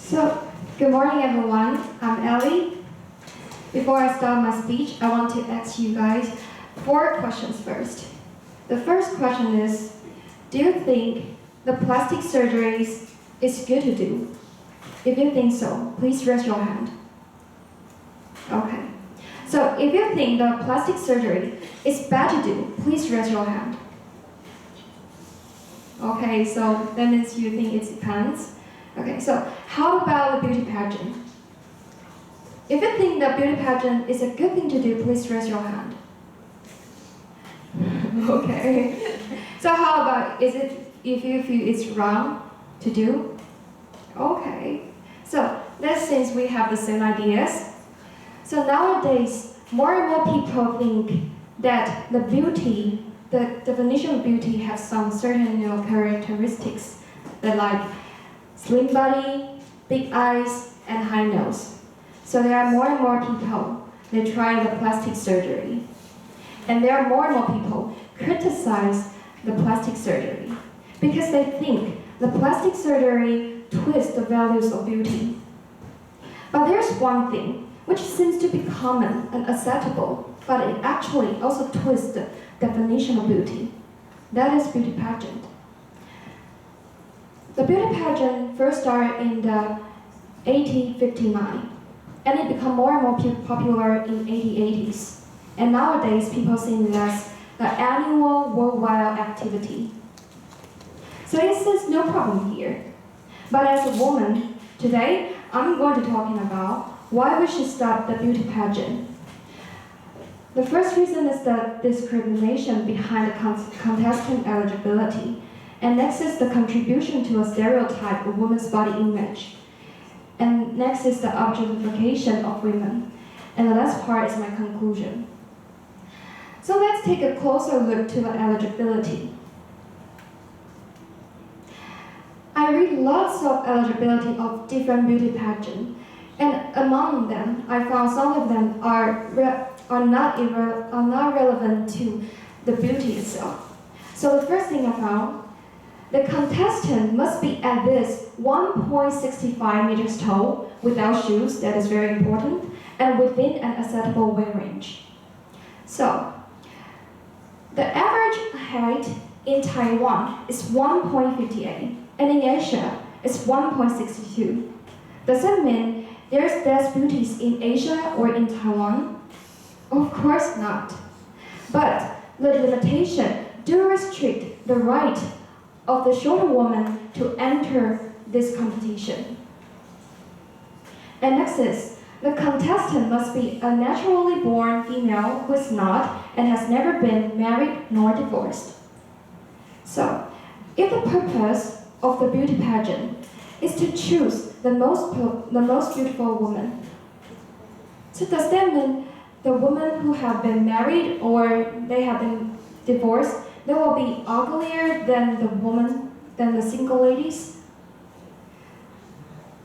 So, good morning everyone. I'm Ellie. Before I start my speech, I want to ask you guys 4 questions first. The first question is, do you think the plastic surgeries is good to do? If you think so, please raise your hand. Okay. So, if you think the plastic surgery is bad to do, please raise your hand. Okay, so that means you think it depends. Okay, so how about the beauty pageant? If you think the beauty pageant is a good thing to do, please raise your hand. Okay. So how about if you feel it's wrong to do? Okay. So that since we have the same ideas. So nowadays, more and more people think that the definition of beauty has some certain characteristics that like slim body, big eyes, and high nose. So there are more and more people that try the plastic surgery. And there are more and more people criticize the plastic surgery because they think the plastic surgery twists the values of beauty. But there's one thing which seems to be common and acceptable, but it actually also twists the definition of beauty. That is beauty pageant. The beauty pageant first started in the 1859, and it became more and more popular in 1880s. And nowadays, people see it as the annual worldwide activity. So this is no problem here. But as a woman, today I'm going to talking about why we should stop the beauty pageant. The first reason is the discrimination behind the contestant eligibility. And next is the contribution to a stereotype of women's body image. And next is the objectification of women. And the last part is my conclusion. So let's take a closer look to the eligibility. I read lots of eligibility of different beauty pageants, and among them, I found some of them are not relevant to the beauty itself. So the first thing I found, the contestant must be at least 1.65 meters tall without shoes, that is very important, and within an acceptable weight range. So, the average height in Taiwan is 1.58, and in Asia it's 1.62. Does that mean there's less beauties in Asia or in Taiwan? Of course not. But the limitation do restrict the right of the shorter woman to enter this competition. And next is, the contestant must be a naturally born female who is not and has never been married nor divorced. So, if the purpose of the beauty pageant is to choose the most beautiful woman, so does that mean the women who have been married or they have been divorced, they will be uglier than the single ladies?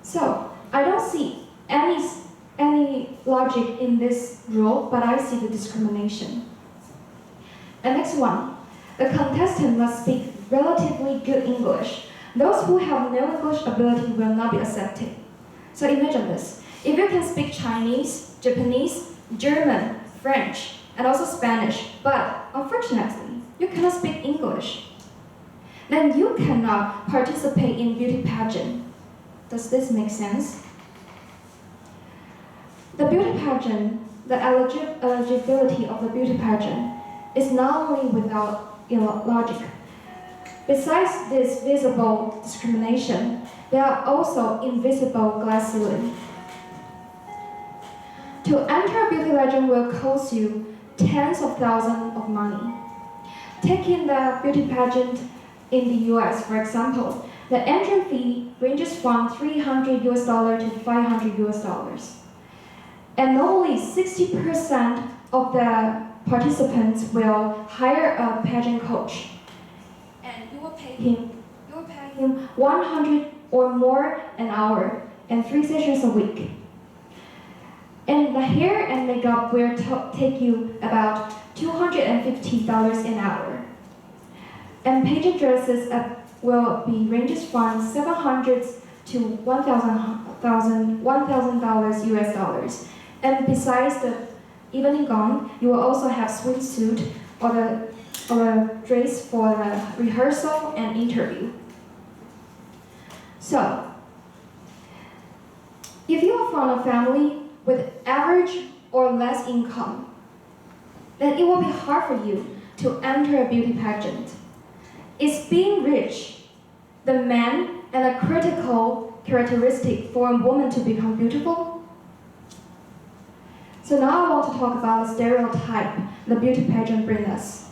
So, I don't see any logic in this rule, but I see the discrimination. And next one, the contestant must speak relatively good English. Those who have no English ability will not be accepted. So imagine this. If you can speak Chinese, Japanese, German, French, and also Spanish, but unfortunately, you cannot speak English, then you cannot participate in beauty pageant. Does this make sense? The beauty pageant, the eligibility of the beauty pageant is not only without logic. Besides this visible discrimination, there are also invisible glass ceiling. To enter a beauty pageant will cost you tens of thousands of money. Taking the beauty pageant in the US, for example, the entry fee ranges from $300 to $500. And normally 60% of the participants will hire a pageant coach. And you will pay him 100 or more an hour and 3 sessions a week. And the hair and makeup will take you about $250 an hour. And pageant dresses will be ranges from $700 to $1,000 US dollars. And besides the evening gown, you will also have swimsuit or the dress for the rehearsal and interview. So, if you are from a family with average or less income, then it will be hard for you to enter a beauty pageant. Is being rich the main and a critical characteristic for a woman to become beautiful? So now I want to talk about the stereotype the beauty pageant brings us.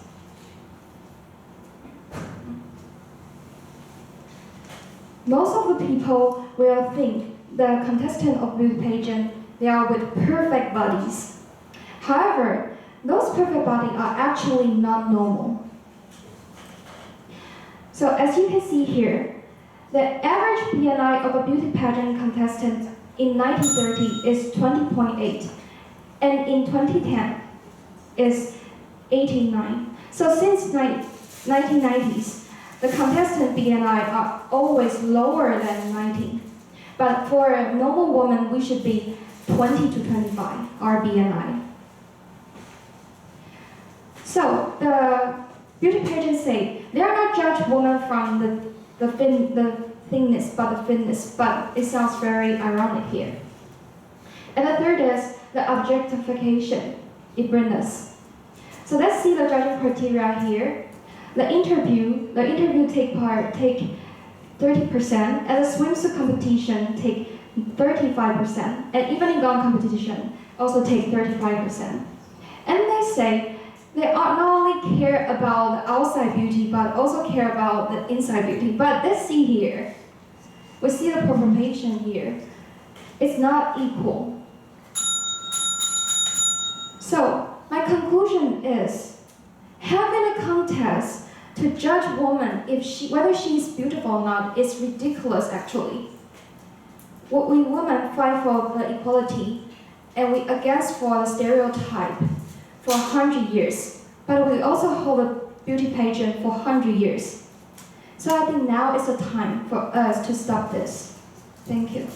Most of the people will think the contestant of beauty pageant, they are with perfect bodies. However, those perfect bodies are actually not normal. So as you can see here, the average BMI of a beauty pageant contestant in 1930 is 20.8, and in 2010 is 89. So since 1990s, the contestant BMI are always lower than 19. But for a normal woman, we should be 20 to 25, our BMI. So the beauty pageants say they are not judge women from the thinness, but the fitness. But it sounds very ironic here. And the third is the objectification it brings us. So let's see the judging criteria here. The interview take 30%, and the swimsuit competition take 35%, and evening gown competition also take 35%. And they say they not only care about the outside beauty, but also care about the inside beauty. But let's see here. We see the proportion here. It's not equal. So my conclusion is, having a contest to judge woman whether she is beautiful or not is ridiculous actually. We women fight for the equality and we against for the stereotype for 100 years. But we also hold a beauty pageant for 100 years. So I think now is the time for us to stop this. Thank you.